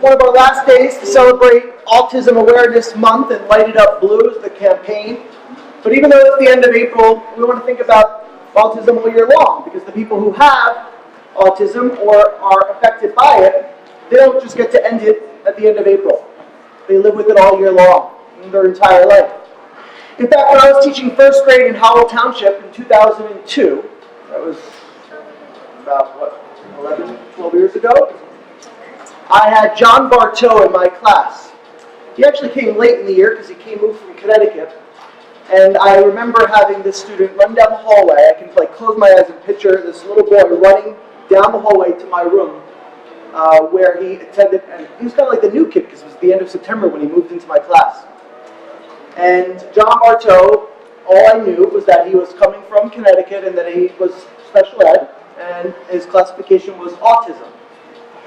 one of our last days to celebrate Autism Awareness Month and Light It Up Blue is the campaign. But even though it's the end of April, we want to think about autism all year long, because the people who have autism or are affected by it, they don't just get to end it at the end of April. They live with it all year long, in their entire life. In fact, when I was teaching first grade in Howell Township in 2002, that was about, 11, 12 years ago, I had John Bartow in my class. He actually came late in the year because he moved from Connecticut. And I remember having this student run down the hallway. I can close my eyes and picture this little boy running down the hallway to my room where he attended. And he was kind of like the new kid because it was the end of September when he moved into my class. And John Bartow, all I knew was that he was coming from Connecticut and that he was special ed, and his classification was autism.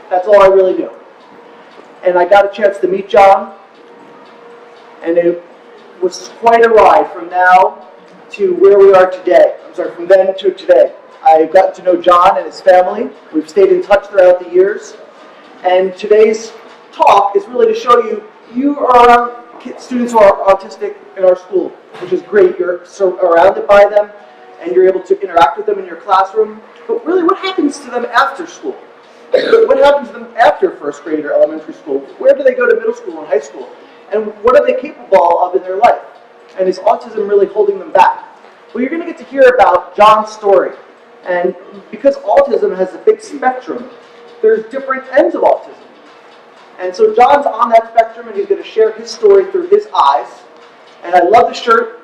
That's all I really knew. And I got a chance to meet John, and it was quite a ride from now to where we are today. From then to today. I've gotten to know John and his family. We've stayed in touch throughout the years. And today's talk is really to show you are around students who are autistic in our school, which is great. You're surrounded by them, and you're able to interact with them in your classroom. But really, what happens to them after school? What happens to them after first grade or elementary school? Where do they go to middle school and high school? And what are they capable of in their life? And is autism really holding them back? Well, you're going to get to hear about John's story. And because autism has a big spectrum, there's different ends of autism. And so John's on that spectrum, and he's going to share his story through his eyes. And I love the shirt.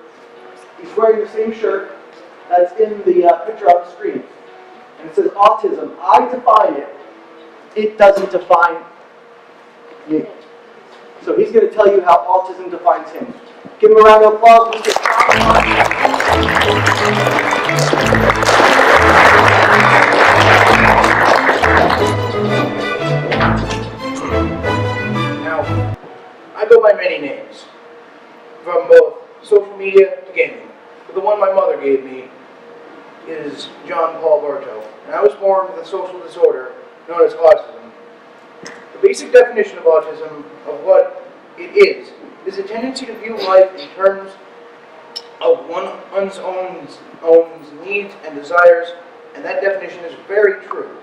He's wearing the same shirt that's in the picture on the screen. And it says, autism, I define it. It doesn't define me. So he's going to tell you how autism defines him. Give him a round of applause. Now, I go by many names, from both social media to gaming. But the one my mother gave me is John Paul Bartow. And I was born with a social disorder known as autism. The basic definition of autism, of what it is a tendency to view life in terms of one's own needs and desires, and that definition is very true.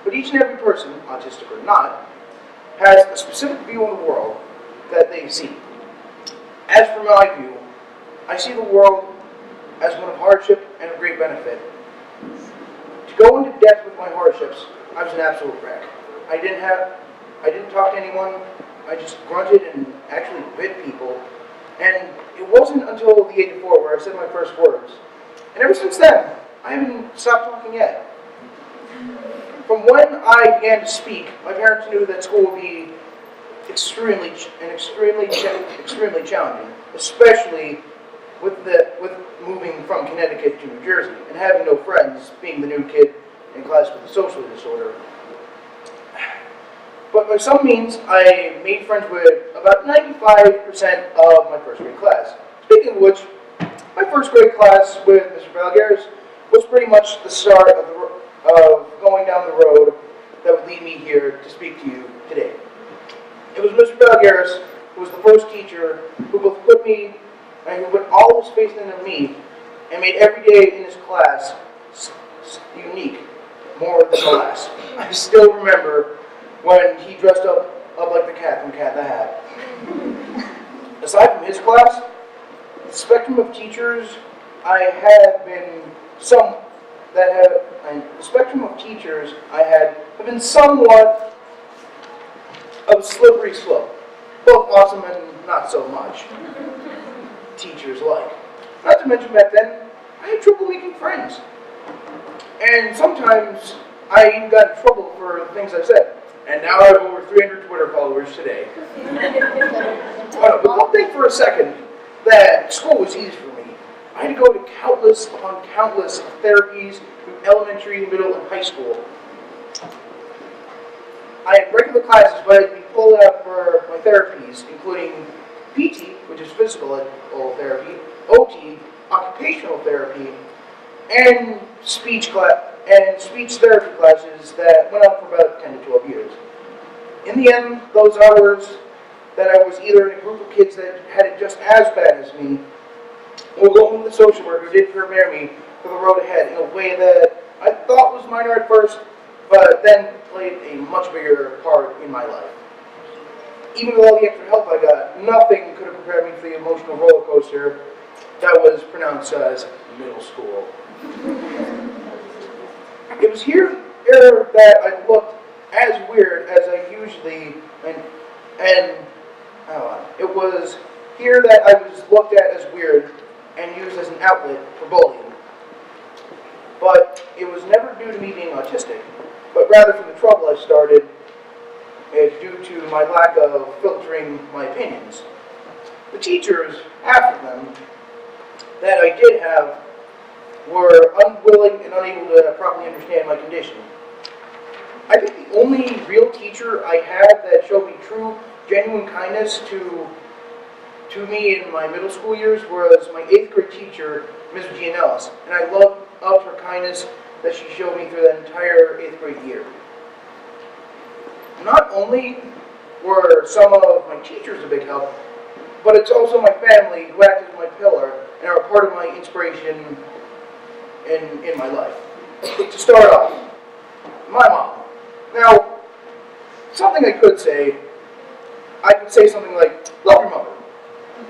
But each and every person, autistic or not, has a specific view of the world that they see. As for my view, I see the world as one of hardship and of great benefit. To go into depth with my hardships, I was an absolute wreck. I didn't talk to anyone. I just grunted and actually bit people. And it wasn't until the age of 4 where I said my first words. And ever since then, I haven't stopped talking yet. From when I began to speak, my parents knew that school would be extremely challenging, especially with moving from Connecticut to New Jersey and having no friends, being the new kid in class with a social disorder. But by some means, I made friends with about 95% of my first grade class. Speaking of which, my first grade class with Mr. Falgares was pretty much the start of going down the road that would lead me here to speak to you today. It was Mr. Falgares who was the first teacher who both put me and who put all his faith into me and made every day in his class unique, more than the last. I still remember when he dressed up like the cat from Cat in the Hat. Aside from his class, the spectrum of teachers I had have been somewhat of a slippery slope, both awesome and not so much. Teachers like. Not to mention back then, I had trouble making friends. And sometimes I even got in trouble for the things I said. And now I have over 300 Twitter followers today. But don't think for a second that school was easy for me. I had to go to countless upon countless therapies through elementary, middle, and high school. I had regular classes, but I had to be pulled out for my therapies, including PT, which is physical therapy, OT, occupational therapy, and speech therapy classes that went on for about 10 to 12 years. In the end, those hours that I was either in a group of kids that had it just as bad as me, or going with the social worker who did prepare me for the road ahead in a way that I thought was minor at first, but then played a much bigger part in my life. Even with all the extra help I got, nothing could have prepared me for the emotional roller coaster that was pronounced as middle school. It was here that I looked as weird as I usually, it was here that I was looked at as weird and used as an outlet for bullying. But it was never due to me being autistic, but rather from the trouble I started due to my lack of filtering my opinions. The teachers, half of them, that I did have were unwilling and unable to properly understand my condition. I think the only real teacher I had that showed me true, genuine kindness to me in my middle school years was my 8th grade teacher, Ms. Gianellis, and I loved her kindness that she showed me through that entire 8th grade year. Not only were some of my teachers a big help, but it's also my family who act as my pillar and are part of my inspiration in my life. To start off, my mom. Now, something I could say something like, love your mother.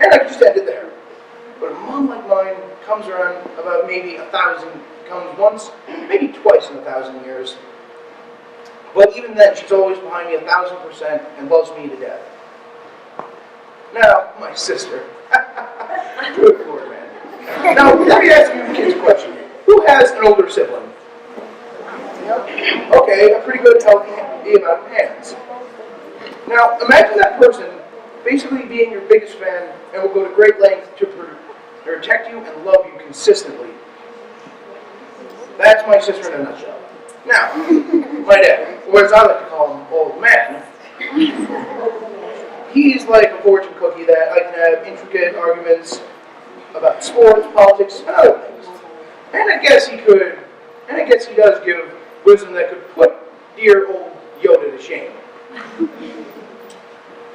And I could just end it there. But a mom like mine comes around about maybe 1,000, comes once, maybe twice in 1,000 years. But even then, she's always behind me 1,000% and loves me to death. Now, my sister. Good Lord, man. Now, let me ask you kids a question. Who has an older sibling? Okay, a pretty good, healthy amount of hands. Now, imagine that person basically being your biggest fan and will go to great lengths to protect you and love you consistently. That's my sister in a nutshell. Now, my dad, or as I like to call him, old man, he's like a fortune cookie that I can have intricate arguments about sports, politics, and other things. And I guess he does give wisdom that could put dear old Yoda to shame.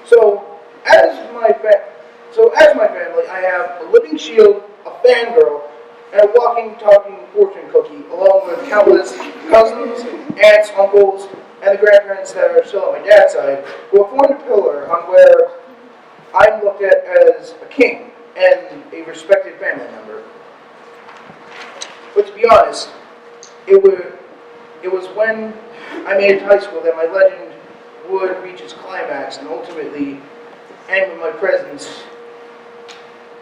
So, as my family, I have a living shield, a fangirl, and a walking, talking fortune cookie, along with countless cousins, aunts, uncles, and the grandparents that are still on my dad's side, who have formed a pillar on where I'm looked at as a king and a respected family member. But to be honest, it was when I made it to high school that my legend would reach its climax and ultimately end with my presence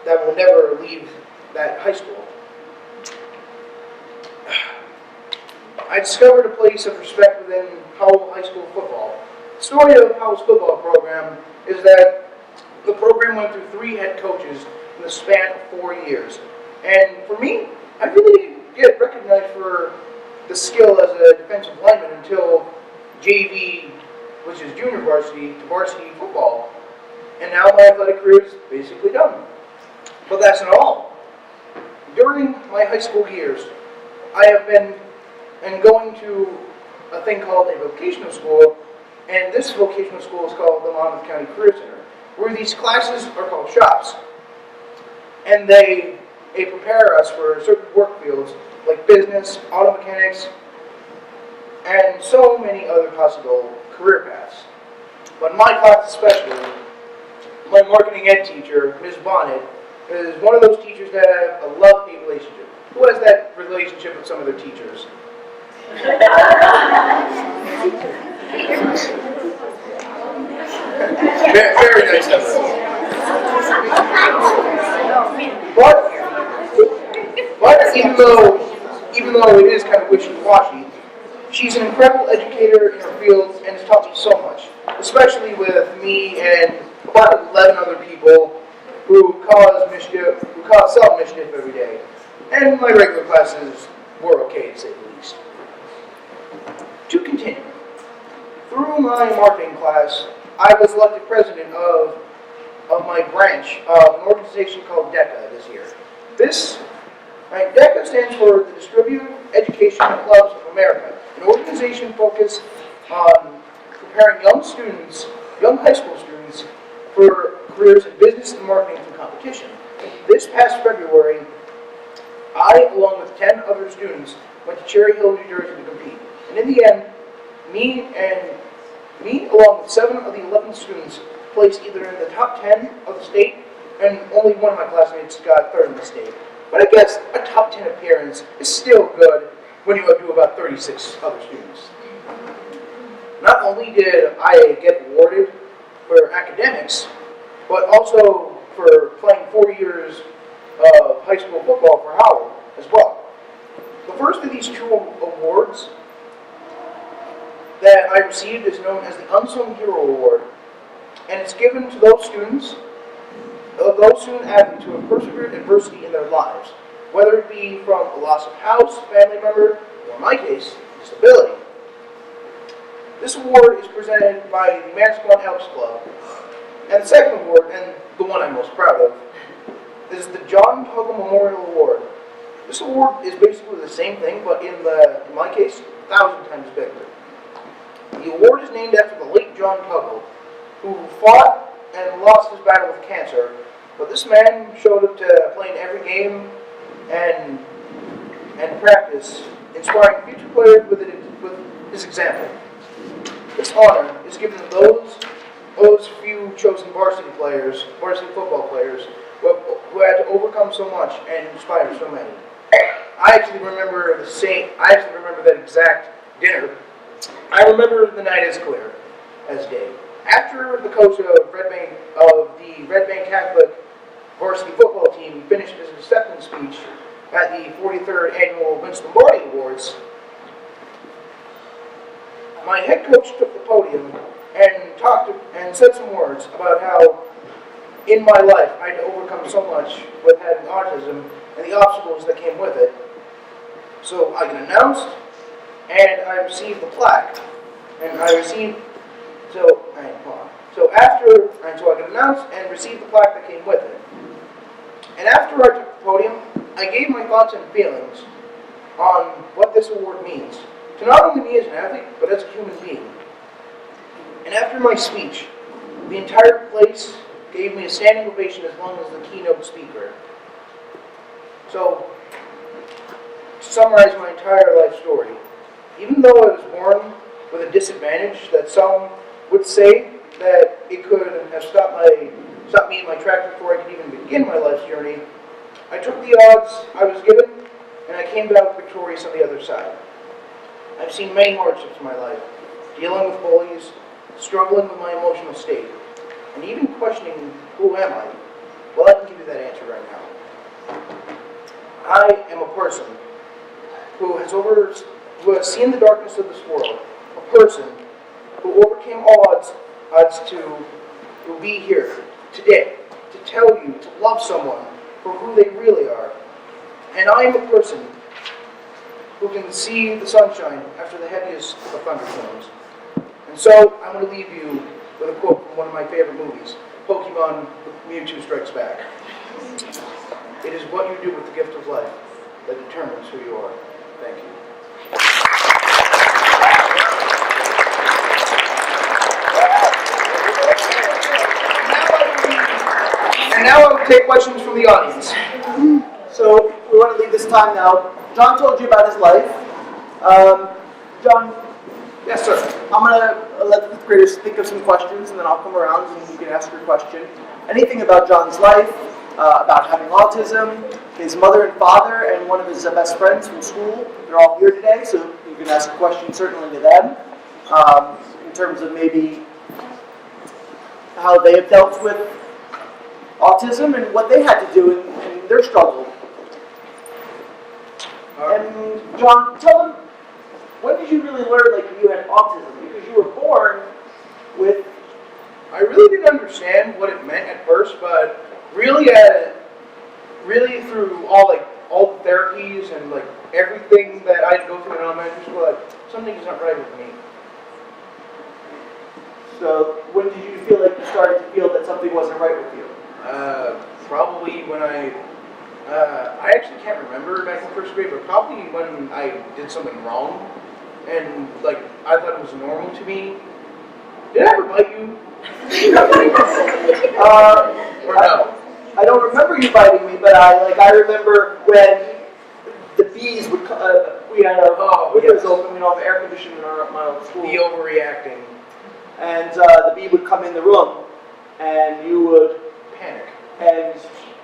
that will never leave that high school. I discovered a place of respect within Powell High School football. The story of Powell's football program is that the program went through 3 head coaches in the span of 4 years. And for me, I really didn't get recognized for the skill as a defensive lineman until JV, which is junior varsity, to varsity football. And now my athletic career is basically done. But that's not all. During my high school years, I have been going to a thing called a vocational school, and this vocational school is called the Monmouth County Career Center, where these classes are called shops. And they prepare us for certain work fields like business, auto mechanics, and so many other possible career paths. But in my class especially, my marketing ed teacher, Ms. Bonnet, is one of those teachers that have a love-hate relationship. Who has that relationship with some of their teachers? Very nice of her. But even though it is kind of wishy-washy, she's an incredible educator in her field and has taught me so much, especially with me and about 11 other people who cause some mischief every day. And my regular classes were okay, to say the least. To continue, through my marketing class, I was elected president of my branch of an organization called DECA this year. DECA stands for the Distributed Education Clubs of America, an organization focused on preparing young high school students for careers in business and marketing through competition. This past February, I, along with 10 other students, went to Cherry Hill, New Jersey to compete. And in the end, me, along with 7 of the 11 students, placed either in the top 10 of the state, and only one of my classmates got 3rd in the state. But I guess a top 10 appearance is still good when you do about 36 other students. Not only did I get awarded for academics, but also for playing 4 years of high school football for Howard as well. The first of these 2 awards that I received is known as the Unsung Hero Award, and it's given to those student athletes who have persevered adversity in their lives, whether it be from a loss of house, family member, or in my case, disability. This award is presented by the Manasquan Elks Club, and the second award, and the one I'm most proud of, is the John Tuggle Memorial Award. This award is basically the same thing, but in my case, 1,000 times bigger. The award is named after the late John Tuggle, who fought and lost his battle with cancer, but this man showed up to play in every game and practice, inspiring future players with his example. This honor is given to those few chosen varsity football players, who had to overcome so much and inspire so many. I actually remember that exact dinner. I remember the night as clear as day. After the coach of the Red Bank Catholic varsity football team finished his acceptance speech at the 43rd annual Vince Lombardi Awards, my head coach took the podium and said some words about how in my life I had to overcome so much with having autism and the obstacles that came with it. So I got announced, and I received the plaque, and I got announced and received the plaque that came with it. And after I took the podium, I gave my thoughts and feelings on what this award means to not only me as an athlete, but as a human being. And after my speech, the entire place gave me a standing ovation as long as the keynote speaker. So, to summarize my entire life story, even though I was born with a disadvantage that some would say that it could have stopped me in my tracks before I could even begin my life's journey, I took the odds I was given, and I came out victorious on the other side. I've seen many hardships in my life, dealing with bullies, struggling with my emotional state, and even questioning, who am I? Well, I can give you that answer right now. I am a person who has seen the darkness of this world, a person who overcame all odds to be here today, to tell you to love someone for who they really are. And I am a person who can see the sunshine after the heaviest of thunderstorms. And so, I'm going to leave you with a quote from one of my favorite movies, Pokemon Mewtwo Strikes Back. It is what you do with the gift of life that determines who you are. Thank you. And now I will take questions from the audience. So we want to leave this time now. John told you about his life. John, Yes, sir. I'm going to let the fifth graders think of some questions, and then I'll come around and you can ask your question. Anything about John's life, about having autism, his mother and father, and one of his best friends from school. They're all here today, so you can ask a question certainly to them, in terms of maybe how they have dealt with autism and what they had to do in their struggle. And John, tell them, when did you really learn like you had autism? Because you were born with... I really didn't understand what it meant at first, but really through all the therapies and like everything that I had to go through in elementary school, like something's not right with me. So when did you feel like you started to feel that something wasn't right with you? Probably when I actually can't remember back in first grade, but probably when I did something wrong, and like I thought it was normal to me, Did I ever bite you? Or no? I don't remember you biting me, but I remember when the bees would come. We had our windows open. We don't have air conditioning in my own school. The overreacting. And the bee would come in the room, and you would Panic. and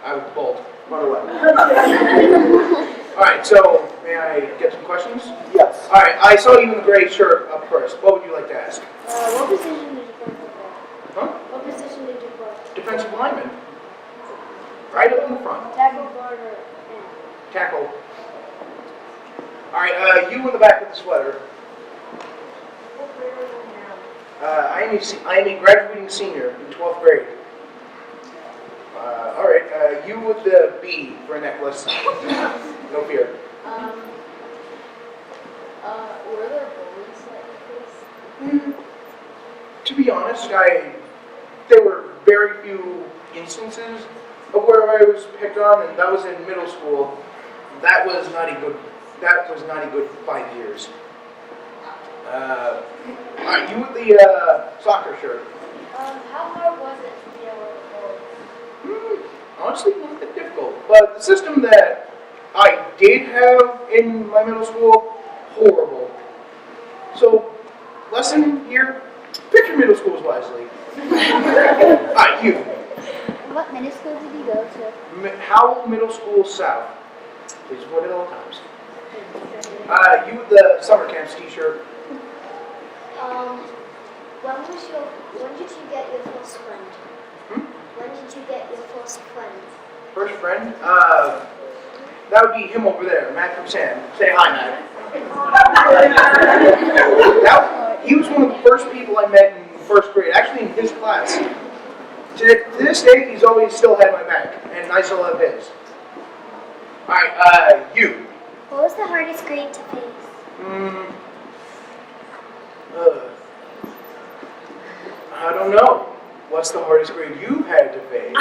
I would bolt. run away. Alright, so may I get some questions? Yes. Alright, I saw you in the gray shirt up first. What would you like to ask? What position did you play football? Huh? What position did you play? Defensive lineman. Right up in the front. Tackle, guard, or end? Tackle. Alright, you in the back with the sweater. What grade are you now? I am a graduating senior in 12th grade. Alright, you with the B for a necklace. No fear. Were there bullies that you faced? To be honest, there were very few instances of where I was picked on, and that was in middle school. That was not a good 5 years. Alright, you with the soccer shirt. How hard was it to deal with bullies? Honestly, not that difficult. But the system that I did have in my middle school, horrible. So, lesson here, pick your middle schools wisely. Alright, you. What middle school did you go to? Howell Middle School South. Please avoid it at all times. You with the summer camps t-shirt. When did you get your first friend? When did you get your first friend? First friend? That would be him over there, Matt from Sam. Say hi, Matt. He was one of the first people I met in first grade, actually in his class. To this day, he's always still had my back, and I still have his. Alright, you. What was the hardest grade to face? I don't know. What's the hardest grade you've had to face?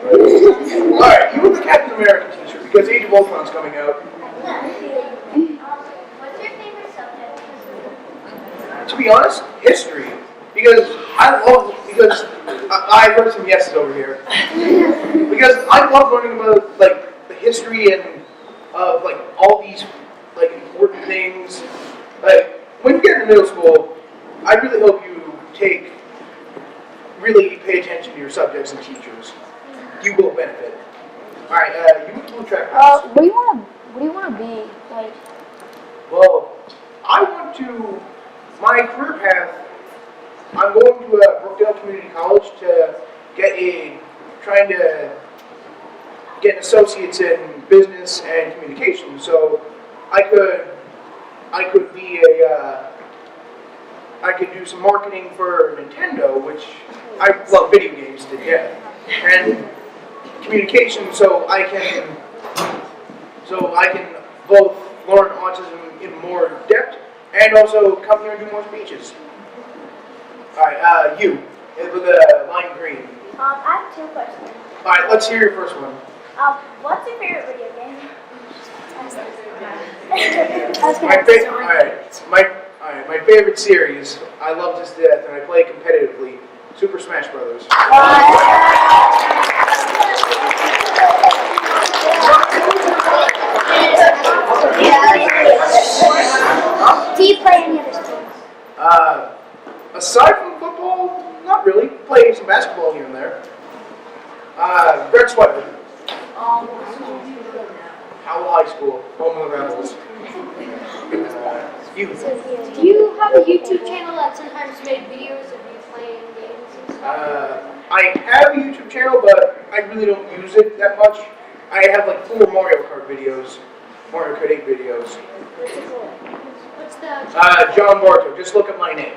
Alright, you with the Captain America t-shirt, because Age of Ultron's coming out. What's your favorite subject? To be honest, history. Because I heard some yeses over here. Because I love learning about the history and of all these important things. When you get into middle school, I really hope you really pay attention to your subjects and teachers. You will benefit. Alright, you with the blue track pants. What do you want to be? Like, Well, I want to, my career path, I'm going to Brookdale Community College to trying to get an associate's in business and communication. So I could do some marketing for Nintendo, which I love video games to death, and communication, so I can both learn autism in more depth and also come here and do more speeches. All right, you with the lime green. I have two questions. All right, let's hear your first one. What's your favorite video game? My favorite series, I love this to death, and I play competitively, Super Smash Brothers. Do you play any other sports? Aside from football, not really. Play some basketball here and there. Red sweater. Howell High School, home of the Rebels. You. Do you have a YouTube channel that sometimes made videos of you playing games and stuff? I have a YouTube channel, but I really don't use it that much. I have 4 Mario Kart videos, Mario Kart 8 videos. What's the John Bartow, just look up my name.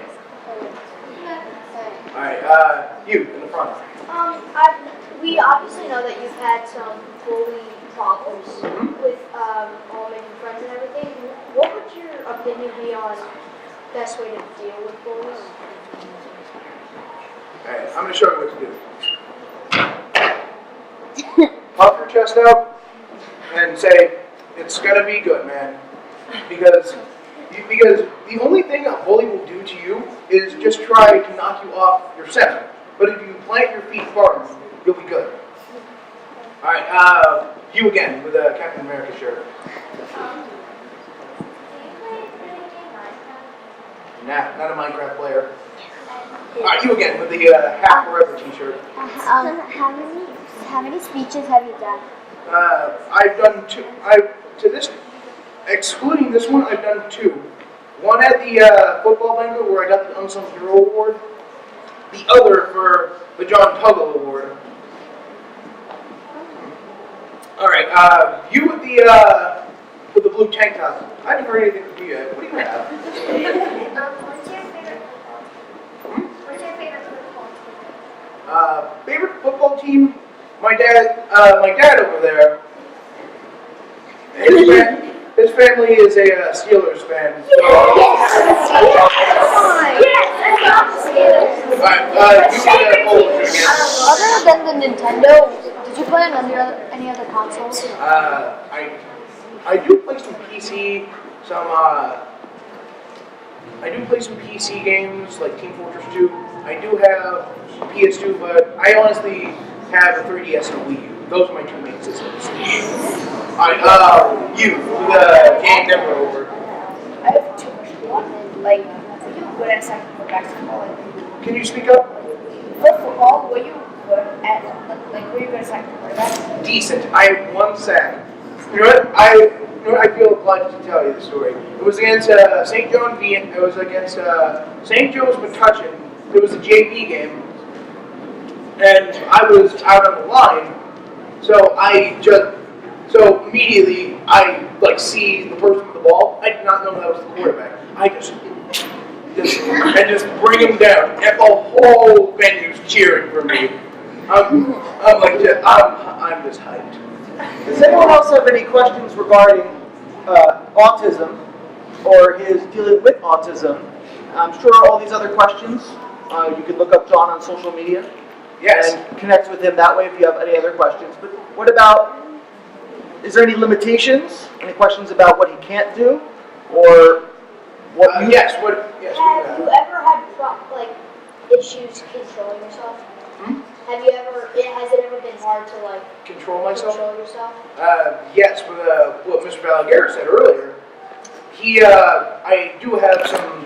Alright, you, in the front. We obviously know that you've had some bully problems with all making friends and everything. What would your opinion be on best way to deal with bullies? Alright, I'm going to show you what to do. Puff your chest out and say, it's going to be good, man. Because Because the only thing a bully will do to you is just try to knock you off your center. But if you plant your feet firm, you'll be good. Alright, you again with a Captain America shirt. Nah, not a Minecraft player. Alright, you again with the Half Forever t-shirt. How many speeches have you done? I've done two. Excluding this one, I've done two. One at the football banquet where I got the Unsung Hero Award. The other for the John Tuggle Award. Alright, you with the blue tank top. I haven't heard anything from you yet. What do you have? What's your favorite football team? Favorite football team? My dad over there. His family is a Steelers fan. So. Other than the Nintendo, did you play on any other consoles? I do play some PC, I do play some PC games like Team Fortress 2. I do have PS2, but I honestly have a 3DS and a Wii U. Those are my two main systems. Alright, you, the game that we're over. I have two questions. One, like, were you good at sacking for basketball? Can you speak up? For football, were you good at, were you good at sacking for basketball? Decent. I have one sack. You know what? I feel obliged to tell you the story. It was against St. John V. It was against St. Joe's Metuchen. It was a JV game, and I was out on the line. So immediately I see the person with the ball. I did not know that was the quarterback. I just bring him down, and the whole venue's cheering for me. I'm just hyped. Does anyone else have any questions regarding autism or his dealing with autism? I'm sure all these other questions, you can look up John on social media. Yes. And connect with him that way if you have any other questions. But what about, is there any limitations? Any questions about what he can't do? Or what Yes, Have you ever had issues controlling yourself? Has it ever been hard to control myself? control yourself? Yes, with what Mr. Falgares said earlier. I do have some.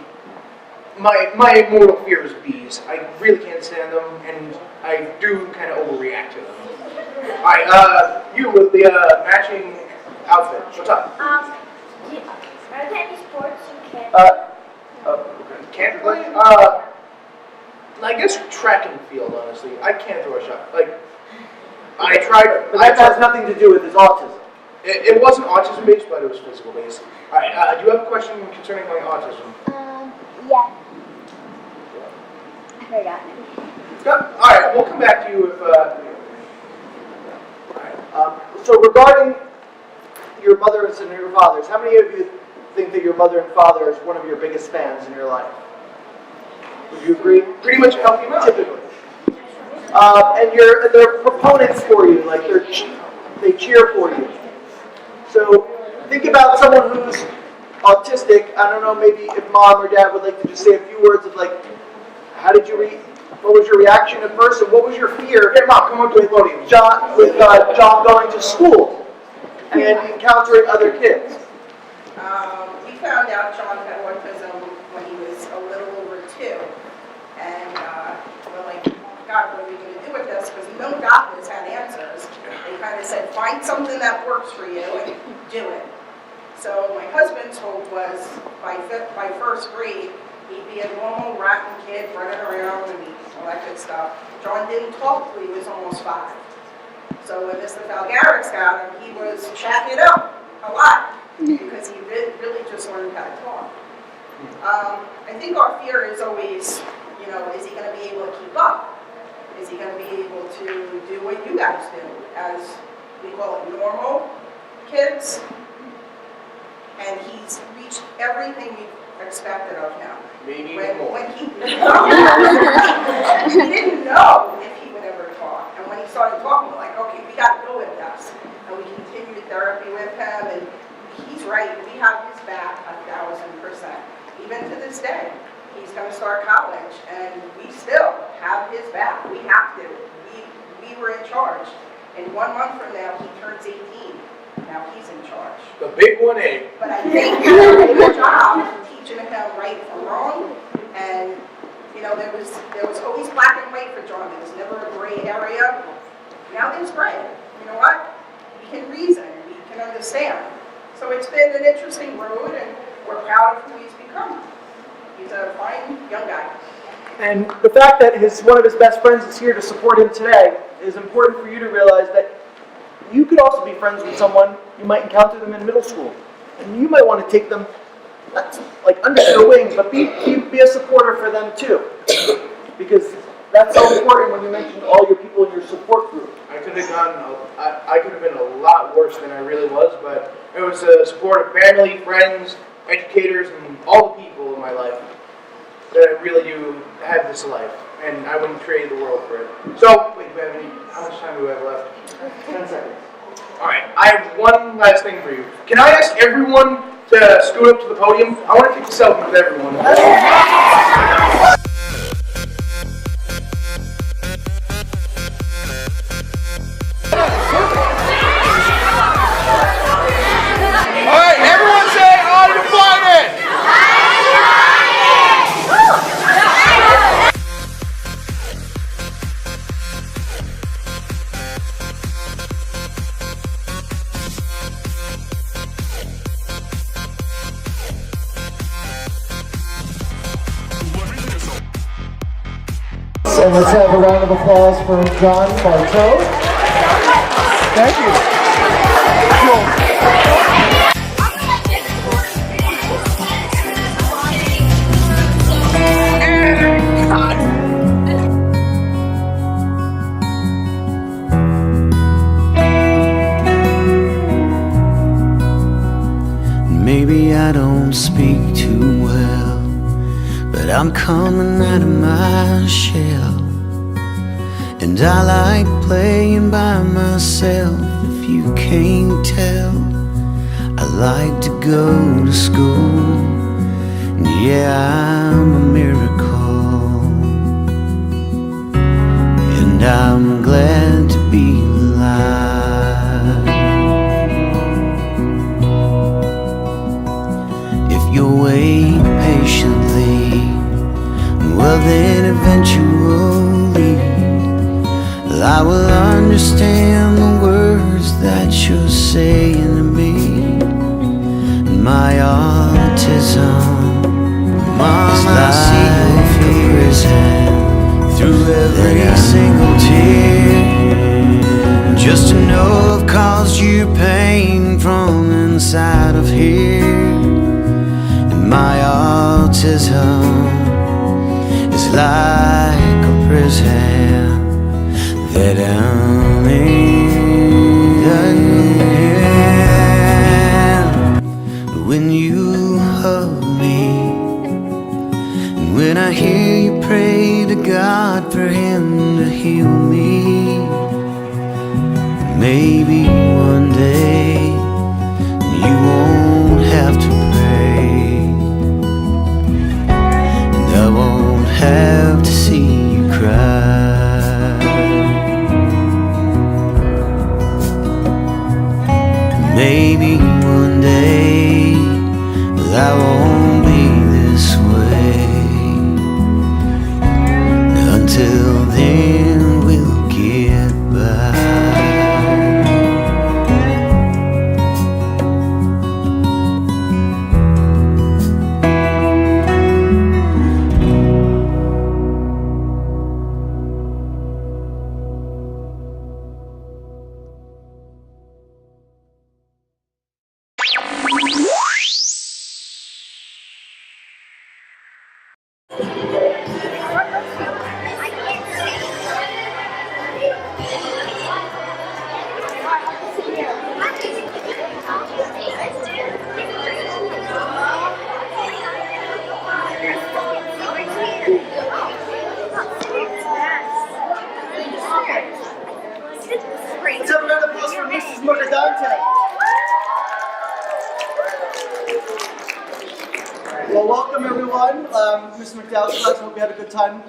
My mortal fear is bees. I really can't stand them, and I do kind of overreact to them. Alright, you with the matching outfit. What's up? Are there any sports you can't Can't play? I guess track and field, honestly. I can't throw a shot. I tried. But that has nothing to do with his autism. It wasn't autism based, but it was physical based. Alright, do you have a question concerning my autism? Yeah. I forgot. Alright, we'll come back to you if. So regarding your mothers and your fathers, how many of you think that your mother and father is one of your biggest fans in your life? Would you agree? Pretty much a healthy amount. Typically. And they're proponents for you, they cheer for you. So think about someone who's autistic. I don't know, maybe if mom or dad would like to just say a few words of how did you what was your reaction at first, and what was your fear? Here, Mom, come on to the podium. John going to school and encountering other kids. We found out John had autism when he was a little over 2. And we're like, God, what are we going to do with this? Because no doctors had answers. They kind of said, find something that works for you and do it. So my husband's hope was by first grade, he'd be a normal rotten kid running around and all that good stuff. John didn't talk till he was almost 5. So when Mr. Falgares got him, he was chatting it up a lot because he really just learned how to talk. I think our fear is always, is he going to be able to keep up? Is he going to be able to do what you guys do, as we call it normal kids? And he's reached everything we expected of him. Maybe even more. When he didn't know if he would ever talk. And when he started talking, we're like, okay, we got to go with this. And we continued therapy with him, and he's right. We have his back 1,000%. Even to this day, he's going to start college, and we still have his back. We have to. We were in charge. And 1 month from now, he turns 18. Now he's in charge. The big 1A. But I think he did a good job teaching him right from wrong. And you know, there was always black and white for John. There was never a gray area. Now there's gray. You know what? He can reason. He can understand. So it's been an interesting road, and we're proud of who he's become. He's a fine young guy. And the fact that one of his best friends is here to support him today is important for you to realize that you could also be friends with someone. You might encounter them in middle school, and you might want to take them, not like under your wing, but be a supporter for them too, because that's so important when you mention all your people in your support group. I could have been a lot worse than I really was, but it was the support of family, friends, educators, and all the people in my life that I really do have this life, and I wouldn't trade the world for it. So, wait, how much time do we have left? 10 seconds. Alright, I have one last thing for you. Can I ask everyone to scoot up to the podium? I want to take a selfie with everyone. Alright, everyone say, "Are you fighting?" So let's have a round of applause for John Bartow. Thank you. Maybe I don't speak too well, but I'm coming out of my shell. And I like playing by myself, if you can't tell. I like to go to school, and yeah, I'm a miracle. And I'm glad to be alive. If you'll wait patiently, well then eventually I will understand the words that you're saying to me. My autism is like a prison, through every single tear. Just to know I've caused you pain from inside of here. And my autism is like a prison that I'm in. When you hug me, and when I hear you pray to God for Him to heal me, maybe one day you won't have to pray, and I won't have to see you cry. Maybe one day I won't be this way. Until then we'll get by. Let's have another applause for Mrs. Mordadante. Mr. McDowell's class, hope you had a good time